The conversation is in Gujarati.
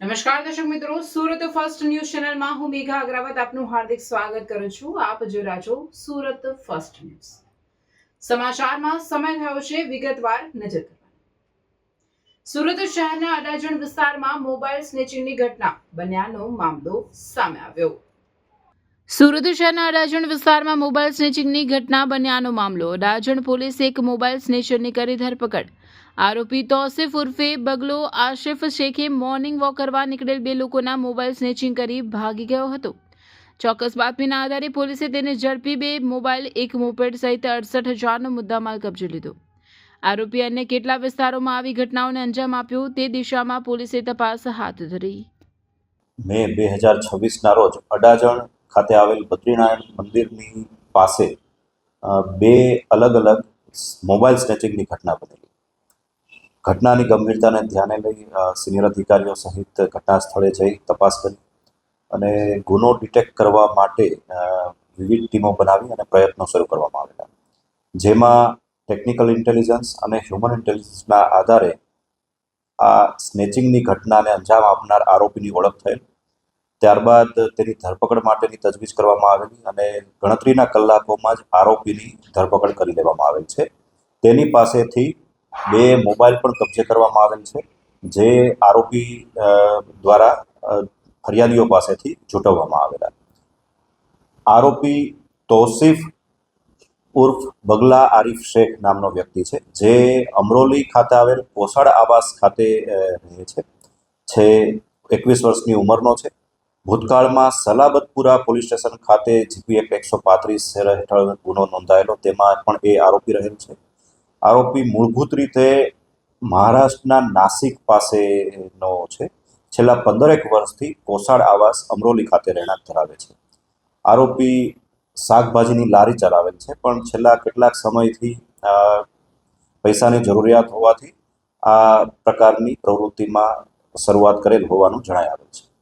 નમસ્કાર દર્શક મિત્રો, સુરત ફર્સ્ટ ન્યૂઝ ચેનલમાં હું મેઘા અગ્રવાલ આપનું હાર્દિક સ્વાગત કરું છું. આપ જોઈ રહ્યા છો સુરત ફર્સ્ટ ન્યૂઝ. સમાચારમાં સમય થયો છે વિગતવાર નજર કરવાનો. સુરત શહેરના અડાજણ વિસ્તારમાં મોબાઈલ સ્નેચિંગની ઘટના બન્યાનો મામલો સામે આવ્યો. સુરત શહેરના અડાજણ વિસ્તારમાં મોબાઈલ સ્નેચિંગની ઘટના બન્યાનો મામલો. અડાજણ પોલીસે એક મોબાઈલ સ્નેચરની કરી ધરપકડ. આરોપી તોસિફ ઉર્ફે બગલો આશિફ શેખે મોર્નિંગ વોક કરવા નીકળેલ બે લોકોના મોબાઈલ સ્નેચિંગ કરી ભાગી ગયો હતો. ચોક્કસ બાતમીના આધારે પોલીસે તેને ઝડપી બે મોબાઈલ, એક મોપેડ સહિત 68,000નો મુદ્દામાલ કબજે લીધો. આરોપી અન્ય કેટલા વિસ્તારોમાં આવી ઘટનાઓને અંજામ આપ્યો તે દિશામાં પોલીસે તપાસ હાથ ધરી. મે 2026ના રોજ અડાજણ ખાતે આવેલ બદ્રીનારાયણ મંદિરની પાસે બે અલગ અલગ મોબાઈલ સ્નેચિંગની ઘટના બનેલી. ઘટનાની ગંભીરતાને ધ્યાને લઈ સિનિયર અધિકારીઓ સહિત ઘટના સ્થળે જઈ તપાસ કરી અને ગુનો ડિટેક્ટ કરવા માટે વિવિધ ટીમો બનાવી અને પ્રયત્નો શરૂ કરવામાં આવેલા, જેમાં ટેકનિકલ ઇન્ટેલિજન્સ અને હ્યુમન ઇન્ટેલિજન્સના આધારે આ સ્નેચિંગની ઘટનાને અંજામ આપનાર આરોપીની ઓળખ થયેલ. ત્યારબાદ તેની ધરપકડ માટેની તજવીજ કરવામાં આવેલી અને ગણતરીના કલાકોમાં જ આરોપીની ધરપકડ કરી લેવામાં આવેલ છે. તેની પાસેથી બે મોબાઈલ પણ કબજે કરવામાં આવેલ છે, જે આરોપી દ્વારા ફરિયાદીઓ પાસેથી ઝૂંટવવામાં આવેલા. આરોપી તોસિફ ઉર્ફ બગલા આરિફ શેખ નામનો વ્યક્તિ છે, જે અમરોલી ખાતે આવેલ કોસાડ આવાસ ખાતે રહે છે. 21 વર્ષની ઉંમરનો છે. ભૂતકાળમાં સલાબતપુરા પોલીસ સ્ટેશન ખાતે જીપી એક્ટ 135 હેઠળ ગુનો નોંધાયેલો, તેમાં પણ એ આરોપી રહેલ છે. આરોપી મૂળભૂત રીતે મહારાષ્ટ્રના નાસિક પાસેનો છે. છેલ્લા 15 વર્ષથી કોસાડ આવાસ અમરોલી ખાતે રહેણાંક ધરાવે છે. આરોપી શાકભાજીની લારી ચલાવેલ છે, પણ છેલ્લા કેટલાક સમયથી પૈસાની જરૂરિયાત હોવાથી આ પ્રકારની પ્રવૃત્તિમાં શરૂઆત કરેલ હોવાનું જણાય આવેલ છે.